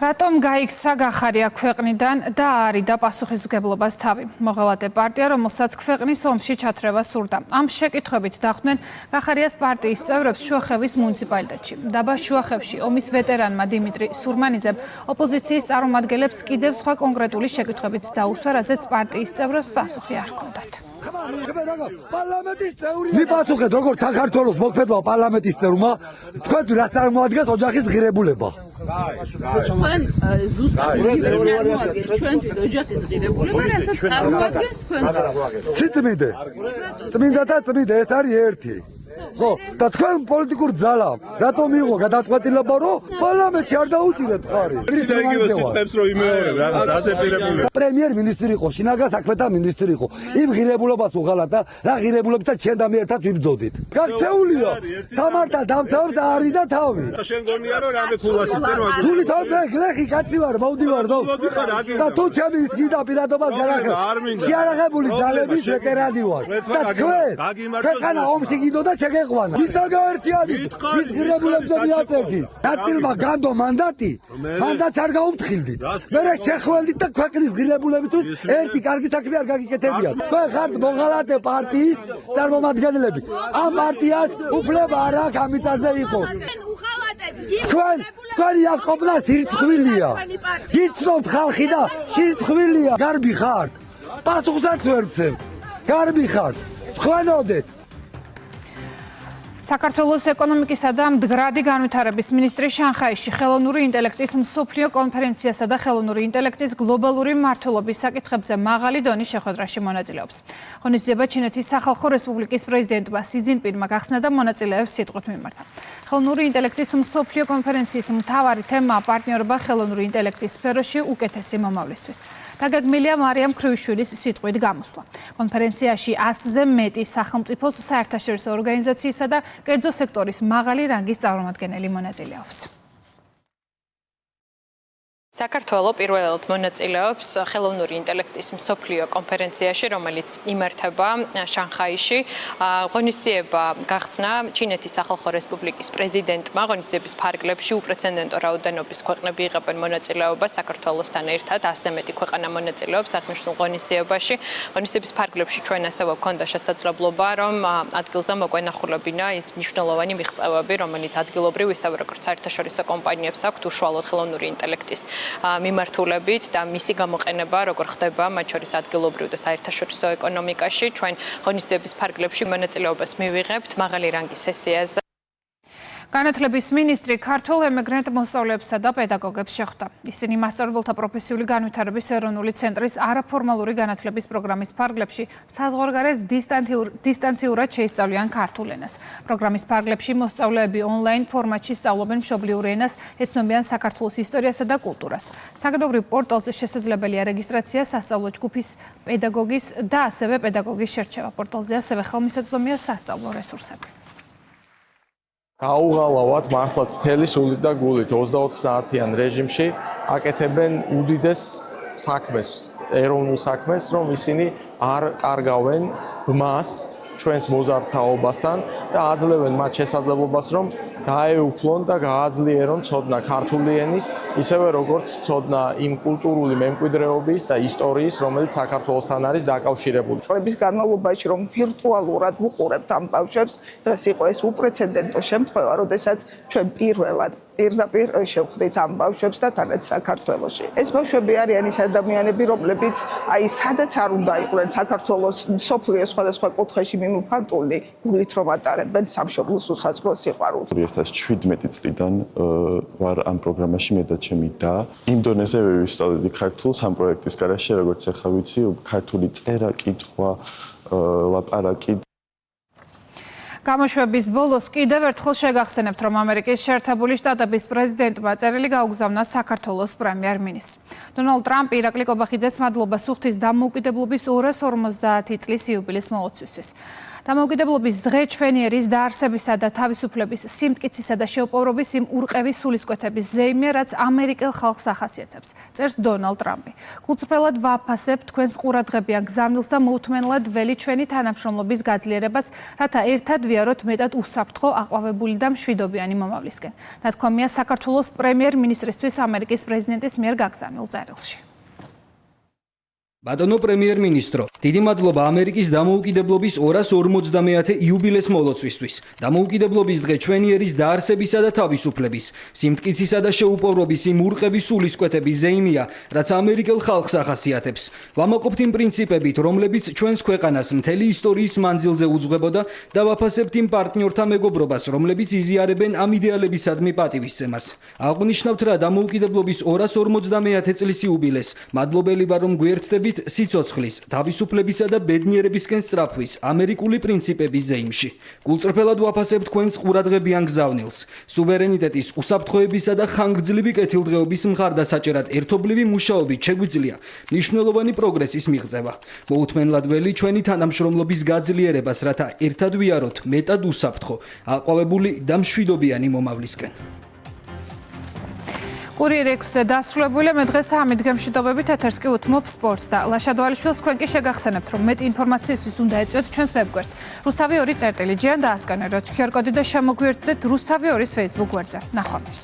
რატომ გაიქცა გახარია ქვეყნიდან და არიდა პასუხისმგებლობას თავი? მოღალატე პარტია, რომელსაც ქვეყნის ომში ჩათრევა სურდა. ამ შეკითხვებით დახვდნენ გახარიას პარტიის წევრებს შუახევის მუნიციპალიტეტში. დაბა შუახევში ომის ვეტერანმა დიმიტრი სურმანიძემ ოპოზიციის წარმომადგენლებს კიდევ სხვა კონკრეტული შეკითხვებით დაუსვა, რაზეც პარტიის წევრებს პასუხი არ ჰქონდათ. პარლამენტის წევრი მიპასუხეთ როგორც საქართველოს მოქმედმა პარლამენტის წევრმა თქვენ რა წარმოადგენს ოჯახის ღირებულება თქვენ ზუსტად ჩვენთვის ოჯახის ღირებულება რასაც წარმოადგენს თქვენ სიტმიდე წმინდათა წმინდა ეს არის ერთი ხო და თქვენ პოლიტიკურ ძალამ რატომ მიიღო გადაწყვეტილება რომ პარლამენტში არ დაუჭირეთ ხარი იგივე სიტყვებს რომ იმეორებ რა დაზეპირებული პრემიერ-მინისტრი იყო შინაგან საქმეთა მინისტრი იყო იმ ღირებულებას უღალატ და რა ღირებულებითაც შენ და მე ერთად ვიბრძოდით გაქცეულია სამართა დამთავრდა არი და თავი შენ გონია რომ რამე ფულაში წერ მაგ გული თავი გლეხი კაცი ვარ მოვდივარ და თუ ჩემი ის გიდა პირადობას გადახებ შეარაღებული ძალების ვეტერანი ვარ და თქვენ ქვეყანა ომში გიდოდა შეგეყვანა ის დაგაერთიანით ის ღირებულებზე მიაწევთ დაწილმა განდო მანდატი მანდატს არ გაუფრთხილდით მე შეხველდით და ქვეყნის ღირებულებისთვის ერთი კარგი საქმე არ გაგიკეთებიათ თქვენ ხართ მოღალატე პარტიის წარმომადგენლები ამ პარტიას უფლება არ აქვს ამ მიწაზე იყოს თქვენი აკობნა სირცხვილია გიცნობთ ხალხი და სირცხვილია გარბი ხართ პასუხსაც ვერ ვცემ გარბი ხართ თქვენოდეთ საქართველოს ეკონომიკისა და მდგრადი განვითარების მინისტრი შანხაიში ხელოვნური ინტელექტის მსოფლიო კონფერენციასა და ხელოვნური ინტელექტის გლობალური მმართველობის საკითხებზე მაღალი დონის შეხვედრაში მონაწილეობს. ღონისძიება ჩინეთის სახალხო რესპუბლიკის პრეზიდენტმა სი ძინპინმა გახსნა და მონაწილეებს სიტყვით მიმართა. ხელოვნური ინტელექტის მსოფლიო კონფერენციის მთავარი თემაა პარტნიორობა ხელოვნური ინტელექტის სფეროში უკეთესი მომავლისთვის. დაგეგმილია მარიამ ქრუიშვილის სიტყვით გამოსვლა. კონფერენციაში 100-ზე მეტი სახელმწიფოს საერთაშორისო ორგანიზაციისა და კერძო სექტორის მაღალი რანგის წარმომადგენელი მონაწილეობს. საქართველოს პირველად მონაწილეობს ხელოვნური ინტელექტის მსოფლიო კონფერენციაში, რომელიც იმართება შანხაიში. ღონისძიება გახსნა ჩინეთის სახალხო რესპუბლიკის პრეზიდენტმა. ღონისძიების ფარგლებში უპრეცედენტო რაოდენობის ქვეყნები იღებენ მონაწილეობას საქართველოსთან ერთად 100-ზე მეტი ქვეყანა მონაწილეობს აღნიშნულ ღონისძიებაში. ღონისძიების ფარგლებში ჩვენ ასევე გვქონდა შესაძლებლობა, რომ ადგილზე მოგვენახულებინა ის მნიშვნელოვანი მიღწევები, რომელიც ადგილობრივ ისევე როგორც საერთაშორისო კომპანიებს აქვთ უშუალოდ ხელოვნური ინტელექტის მიმართულებით და მისი გამოყენება როგორ ხდება მათ შორის ადგილობრივ და საერთაშორისო ეკონომიკაში. ჩვენ ღონისძიების ფარგლებში მონაწილეობას მივიღებთ მაღალი რანგის სესიაზე. განათლების მინისტრი ქართულ ემიგრანტ მოსწავლეებსა და პედაგოგებს შეხვდა. ისინი მასწავლებელთა პროფესიული განვითარების ეროვნული ცენტრის არაფორმალური განათლების პროგრამის ფარგლებში საზღვარგარეთ დისტანციურად შეისწავლიან ქართულ ენას. პროგრამის ფარგლებში მოსწავლეები ონლაინ ფორმატში სწავლობენ მშობლიურ ენას, ეცნობიან საქართველოს ისტორიასა და კულტურას. საგადობრივ პორტალზე შესაძლებელია რეგისტრაცია სასწავლო ჯგუფის პედაგოგის და ასევე პედაგოგის შერჩევა. პორტალზე ასევე ხელმისაწვდომია სასწავლო რესურსები. გაუღალავად მართლაც მთელი სულით და გულით 24 საათიან რეჟიმში აკეთებენ უდიდეს საქმეს, ეროვნულ საქმეს, რომ ისინი არ კარგავენ ბმას ჩვენს მოზარდთაობასთან და აძლევენ მათ შესაძლებლობას, რომ დაეუფლონ და გააძლიერონ ცოდნა ქართული ენის, ისევე როგორც ცოდნა იმ კულტურული მემკვიდრეობის და ისტორიის, რომელიც საქართველოსთან არის დაკავშირებული. წლების განმავლობაში რომ ვირტუალურად ვუყურებთ ამ ბავშვებს, დღეს იყო ეს უპრეცედენტო შემთხვევა, როდესაც ჩვენ პირველად პირდაპირ შევხვდით ამ ბავშვებს და თანაც საქართველოში. ეს ბავშვები არიან ის ადამიანები, რომლებიც აი სადაც არ უნდა იყვნენ საქართველოს სოფლიოს სხვადასხვა კუთხეში მიმოფანტული, გულით რომ ატარებენ სამშობლოს უსაზღვრო სიყვარულს. 2017 წლიდან ვარ ამ პროგრამაში მე და ჩემი და იმ დონეზე ვისწავლიდი ქართულს ამ პროექტის გარშე, როგორც ახლა ვიცი, ქართული წერა, კითხვა, ლაპარაკი. გამოშვების ბოლოს კიდევ ერთხელ შეგახსენებთ, რომ ამერიკის შეერთებული შტატების პრეზიდენტმა წერილი გაუგზავნა საქართველოს პრემიერ-მინისტრს. დონალდ ტრამპი ირაკლი კობახიძეს მადლობას უხდის დამოუკიდებლობის 250 წლის იუბილეს მოლოცვისთვის. დამოუკიდებლობის დღე ჩვენიერის დაარსებისა და თავისუფლების სიმტკიცისა და შეუპოვრობის იმ ურყევის სულისკვეთების ზეიმია, რაც ამერიკელ ხალხს ახასიათებს, წერს დონალდ ტრამპი. გულწრფელად ვაფასებ თქვენს ყურადღებიან გზავნილს და მოუთმენლად ველი ჩვენი თანამშრომლობის გაძლიერებას, რათა ერთად ვიაროთ მეტად უსაფრთხო, აყვავებული და მშვიდობიანი მომავლისკენ. ნათქვამია საქართველოს პრემიერ-მინისტრისთვის ამერიკის პრეზიდენტის მიერ გაგზავნილ წერილში. ბატონო პრემიერ-მინისტრო, დიდი მადლობა ამერიკის დამოუკიდებლობის 250 იუბილეს მოლოცვისთვის. დამოუკიდებლობის დღე ჩვენი ერის დაარსებისა და თავისუფლების, სიმტკიცისა და შეუპოვრობის იმ ურყევის სულისკვეთების ზეიმია, რაც ამერიკელ ხალხს ახასიათებს. ვამაყობთ იმ პრინციპებით, რომლებიც ჩვენს ქვეყანას მთელი ისტორიის მანძილზე უძღვებოდა და ვაფასებთ იმ პარტნიორთა მეგობრობას, რომლებიც იზიარებენ ამ იდეალებისადმი პატივისცემას. აღვნიშნავთ რა დამოუკიდებლობის 250 წლის იუბილეს. მადლობელი ვარ, რომ გვერდდებით სიცოცხლის, თავისუფლებისა და ბედნიერებისკენ სწრაფვის ამერიკული პრინციპების ზეიმში. გულწრფელად ვაფასებთ თქვენს ყურადღებიან გზავნილს. სუვერენიტეტის, უსაფრთხოებისა და ხანგრძლივი კეთილდღეობის მხარდასაჭერად ერთობლივი მუშაობით შეგვიძლია მნიშვნელოვანი პროგრესის მიღწევა. მოუთმენლად ველი ჩვენი თანამშრომლობის გაძლიერებას, რათა ერთად ვიაროთ მეტად უსაფრთხო, აყვავებული და მშვიდობიანი მომავლისკენ. კურიერი 6-ზე დასრულებულია. მე დღეს ამით გემშვიდობებით ეთერს კი უთმობ სპორტს და ლაშადვალიშვილს თქვენ კი შეგახსენებთ, რომ მეტი ინფორმაციისთვის უნდა ეწვიოთ ჩვენს ვებგვერდს rustavi2.gr და ასკანეროთ QR კოდი და შემოგვიერთდეთ rustavi2-ის Facebook გვერდზე. ნახვამდის.